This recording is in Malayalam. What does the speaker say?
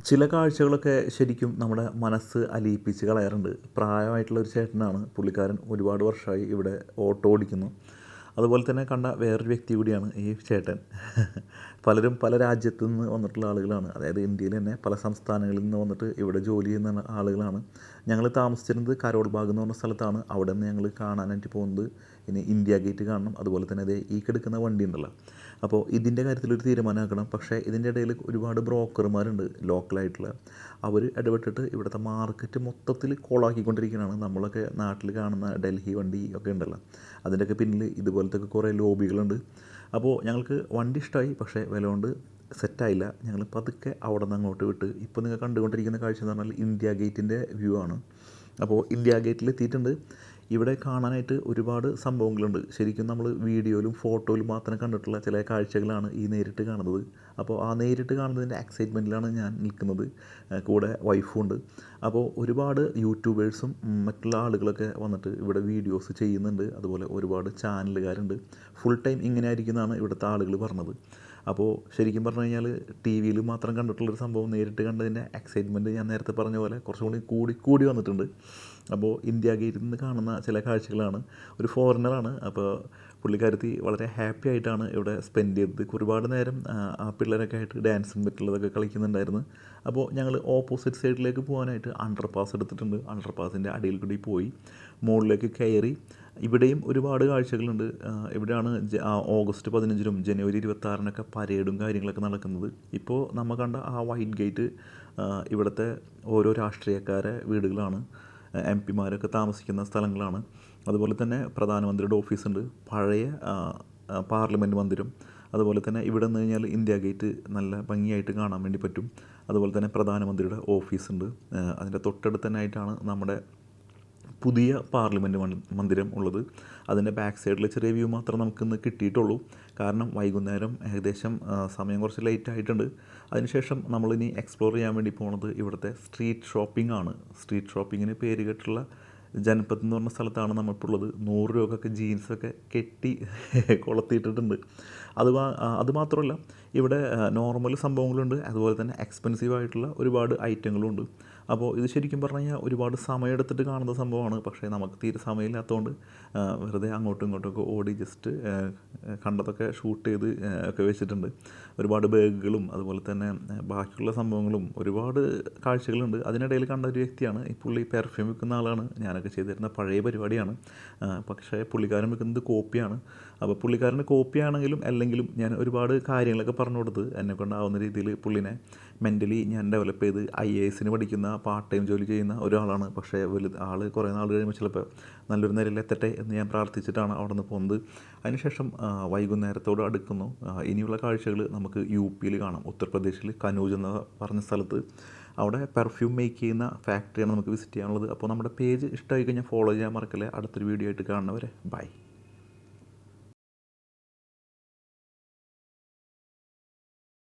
ചില കാഴ്ചകളൊക്കെ ശരിക്കും നമ്മുടെ മനസ്സ് അലിയിപ്പിച്ച് കളയാറുണ്ട്. പ്രായമായിട്ടുള്ള ഒരു ചേട്ടനാണ്. പുള്ളിക്കാരൻ ഒരുപാട് വർഷമായി ഇവിടെ ഓട്ടോ ഓടിക്കുന്നു. അതുപോലെ തന്നെ കണ്ട വേറൊരു വ്യക്തി കൂടിയാണ് ഈ ചേട്ടൻ. പലരും പല രാജ്യത്തു നിന്ന് വന്നിട്ടുള്ള ആളുകളാണ്. അതായത് ഇന്ത്യയിൽ തന്നെ പല സംസ്ഥാനങ്ങളിൽ നിന്ന് വന്നിട്ട് ഇവിടെ ജോലി ചെയ്യുന്ന ആളുകളാണ്. ഞങ്ങൾ താമസിച്ചിരുന്നത് കരോൾ ബാഗ് എന്ന് പറഞ്ഞ സ്ഥലത്താണ്. അവിടെ നിന്ന് ഞങ്ങൾ കാണാനായിട്ട് പോകുന്നത് ഇനി ഇന്ത്യ ഗേറ്റ് കാണണം. അതുപോലെ തന്നെ ദേ ഈ കിടക്കുന്ന വണ്ടി ഉണ്ടല്ലോ. അപ്പോൾ ഇതിൻ്റെ കാര്യത്തിലൊരു തീരുമാനമാക്കണം. പക്ഷേ ഇതിൻ്റെ ഇടയിൽ ഒരുപാട് ബ്രോക്കർമാരുണ്ട് ലോക്കലായിട്ടുള്ള. അവർ ഇടപെട്ടിട്ട് ഇവിടുത്തെ മാർക്കറ്റ് മൊത്തത്തിൽ കോളാക്കിക്കൊണ്ടിരിക്കുകയാണ്. നമ്മളൊക്കെ നാട്ടിൽ കാണുന്ന ഡൽഹി വണ്ടി ഒക്കെ ഉണ്ടല്ലോ, അതിൻ്റെയൊക്കെ പിന്നിൽ ഇതുപോലത്തെ കുറേ ലോബികളുണ്ട്. അപ്പോൾ ഞങ്ങൾക്ക് വണ്ടി ഇഷ്ടമായി, പക്ഷേ വില കൊണ്ട് സെറ്റായില്ല. ഞങ്ങൾ പതുക്കെ അവിടെ നിന്ന് അങ്ങോട്ട് വിട്ട് ഇപ്പോൾ നിങ്ങൾ കണ്ടുകൊണ്ടിരിക്കുന്ന കാഴ്ച എന്ന് പറഞ്ഞാൽ ഇന്ത്യ ഗേറ്റിൻ്റെ വ്യൂ ആണ്. അപ്പോൾ ഇന്ത്യ ഗേറ്റിൽ എത്തിയിട്ടുണ്ട്. ഇവിടെ കാണാനായിട്ട് ഒരുപാട് സംഭവങ്ങളുണ്ട്. ശരിക്കും നമ്മൾ വീഡിയോയിലും ഫോട്ടോയിലും മാത്രം കണ്ടിട്ടുള്ള ചില കാഴ്ചകളാണ് ഈ നേരിട്ട് കാണുന്നത്. അപ്പോൾ ആ നേരിട്ട് കാണുന്നതിൻ്റെ എക്സൈറ്റ്മെൻറ്റിലാണ് ഞാൻ നിൽക്കുന്നത്. കൂടെ വൈഫും ഉണ്ട്. അപ്പോൾ ഒരുപാട് യൂട്യൂബേഴ്സും മറ്റുള്ള ആളുകളൊക്കെ വന്നിട്ട് ഇവിടെ വീഡിയോസ് ചെയ്യുന്നുണ്ട്. അതുപോലെ ഒരുപാട് ചാനലുകാരുണ്ട്. ഫുൾ ടൈം ഇങ്ങനെ ആയിരിക്കും എന്നാണ് ഇവിടുത്തെ ആളുകൾ പറഞ്ഞത്. അപ്പോൾ ശരിക്കും പറഞ്ഞു കഴിഞ്ഞാൽ ടി വിയിൽ മാത്രം കണ്ടിട്ടുള്ളൊരു സംഭവം നേരിട്ട് കണ്ടതിൻ്റെ എക്സൈറ്റ്മെൻറ്റ് ഞാൻ നേരത്തെ പറഞ്ഞ പോലെ കുറച്ചും കൂടി കൂടി വന്നിട്ടുണ്ട്. അപ്പോൾ ഇന്ത്യ ഗേറ്റിൽ നിന്ന് കാണുന്ന ചില കാഴ്ചകളാണ്. ഒരു ഫോറിനറാണ്. അപ്പോൾ പുള്ളിക്കാരത്തി വളരെ ഹാപ്പി ആയിട്ടാണ് ഇവിടെ സ്പെൻഡ് ചെയ്തത്. ഒരുപാട് നേരം ആ പിള്ളേരൊക്കെ ആയിട്ട് ഡാൻസും മറ്റുള്ളതൊക്കെ കളിക്കുന്നുണ്ടായിരുന്നു. അപ്പോൾ ഞങ്ങൾ ഓപ്പോസിറ്റ് സൈഡിലേക്ക് പോകാനായിട്ട് അണ്ടർ പാസ് എടുത്തിട്ടുണ്ട്. അണ്ടർ പാസിൻ്റെ അടിയിൽ കൂടി പോയി മുകളിലേക്ക് കയറി. ഇവിടെയും ഒരുപാട് കാഴ്ചകളുണ്ട്. ഇവിടെയാണ് ഓഗസ്റ്റ് 15-നും ജനുവരി 26-നൊക്കെ പരേഡും കാര്യങ്ങളൊക്കെ നടക്കുന്നത്. ഇപ്പോൾ നമ്മൾ കണ്ട ആ വൈറ്റ് ഗേറ്റ് ഇവിടുത്തെ ഓരോ രാഷ്ട്രീയക്കാരെ വീടുകളാണ്. എം പിമാരൊക്കെ താമസിക്കുന്ന സ്ഥലങ്ങളാണ്. അതുപോലെ തന്നെ പ്രധാനമന്ത്രിയുടെ ഓഫീസുണ്ട്, പഴയ പാർലമെൻറ്റ് മന്ദിരം. അതുപോലെ തന്നെ ഇവിടെ നിന്ന് കഴിഞ്ഞാൽ ഇന്ത്യ ഗേറ്റ് നല്ല ഭംഗിയായിട്ട് കാണാൻ വേണ്ടി പറ്റും. അതുപോലെ തന്നെ പ്രധാനമന്ത്രിയുടെ ഓഫീസുണ്ട്. അതിൻ്റെ തൊട്ടടുത്ത് തന്നെ ആയിട്ടാണ് നമ്മുടെ പുതിയ പാർലമെൻറ്റ് മന്ദിരം ഉള്ളത്. അതിൻ്റെ ബാക്ക് സൈഡിൽ ചെറിയ വ്യൂ മാത്രം നമുക്കിന്ന് കിട്ടിയിട്ടുള്ളൂ. കാരണം വൈകുന്നേരം ഏകദേശം സമയം കുറച്ച് ലേറ്റ് ആയിട്ടുണ്ട്. അതിനുശേഷം നമ്മളിനി എക്സ്പ്ലോർ ചെയ്യാൻ വേണ്ടി പോകുന്നത് ഇവിടുത്തെ സ്ട്രീറ്റ് ഷോപ്പിംഗ് ആണ്. സ്ട്രീറ്റ് ഷോപ്പിങ്ങിന് പേര് കേട്ടുള്ള ജനപത് എന്ന് പറഞ്ഞ സ്ഥലത്താണ് നമ്മളിപ്പോൾ ഉള്ളത്. 100 രൂപക്കൊക്കെ ജീൻസൊക്കെ കെട്ടി കൊളത്തിയിട്ടിട്ടുണ്ട്. അതുമാത്രമല്ല ഇവിടെ നോർമൽ സംഭവങ്ങളുണ്ട്. അതുപോലെ തന്നെ എക്സ്പെൻസീവ് ആയിട്ടുള്ള ഒരുപാട് ഐറ്റങ്ങളുണ്ട്. അപ്പോൾ ഇത് ശരിക്കും പറഞ്ഞു കഴിഞ്ഞാൽ ഒരുപാട് സമയമെടുത്തിട്ട് കാണുന്ന സംഭവമാണ്. പക്ഷേ നമുക്ക് തീരെ സമയമില്ലാത്തതുകൊണ്ട് വെറുതെ അങ്ങോട്ടും ഇങ്ങോട്ടൊക്കെ ഓടി ജസ്റ്റ് കണ്ടതൊക്കെ ഷൂട്ട് ചെയ്ത് ഒക്കെ വെച്ചിട്ടുണ്ട്. ഒരുപാട് ബാഗുകളും അതുപോലെ തന്നെ ബാക്കിയുള്ള സംഭവങ്ങളും ഒരുപാട് കാഴ്ചകളുണ്ട്. അതിനിടയിൽ കണ്ട ഒരു വ്യക്തിയാണ് ഈ പുള്ളി. പെർഫ്യൂം വിൽക്കുന്ന ആളാണ്. ഞാനൊക്കെ ചെയ്തിരുന്ന പഴയ പരിപാടിയാണ്. പക്ഷേ പുള്ളിക്കാരൻ വിൽക്കുന്നത് കോപ്പിയാണ്. അപ്പോൾ പുള്ളിക്കാരന് കോപ്പിയാണെങ്കിലും അല്ലെങ്കിലും ഞാൻ ഒരുപാട് കാര്യങ്ങളൊക്കെ പറഞ്ഞു കൊടുത്ത് എന്നെക്കൊണ്ടാവുന്ന രീതിയിൽ പുള്ളിനെ മെൻ്റലി ഞാൻ ഡെവലപ്പ് ചെയ്ത് IAS പഠിക്കുന്ന പാർട്ട് ടൈം ജോലി ചെയ്യുന്ന ഒരാളാണ്. പക്ഷേ ആൾ കുറേ നാൾ കഴിയുമ്പോൾ ചിലപ്പോൾ നല്ലൊരു നിലയിൽ എത്തട്ടെ എന്ന് ഞാൻ പ്രാർത്ഥിച്ചിട്ടാണ് അവിടെ നിന്ന് പോകുന്നത്. അതിനുശേഷം വൈകുന്നേരത്തോട് അടുക്കുന്നു. ഇനിയുള്ള കാഴ്ചകൾ നമുക്ക് UP-യിൽ കാണാം. ഉത്തർപ്രദേശിൽ കനൂജ് എന്ന പറഞ്ഞ സ്ഥലത്ത് അവിടെ പെർഫ്യൂം മേക്ക് ചെയ്യുന്ന ഫാക്ടറിയാണ് നമുക്ക് വിസിറ്റ് ചെയ്യാനുള്ളത്. അപ്പോൾ നമ്മുടെ പേജ് ഇഷ്ടമായി കഴിഞ്ഞാൽ ഫോളോ ചെയ്യാൻ മറക്കല്ലേ. അടുത്തൊരു വീഡിയോ ആയിട്ട് കാണുന്നവരെ ബൈ.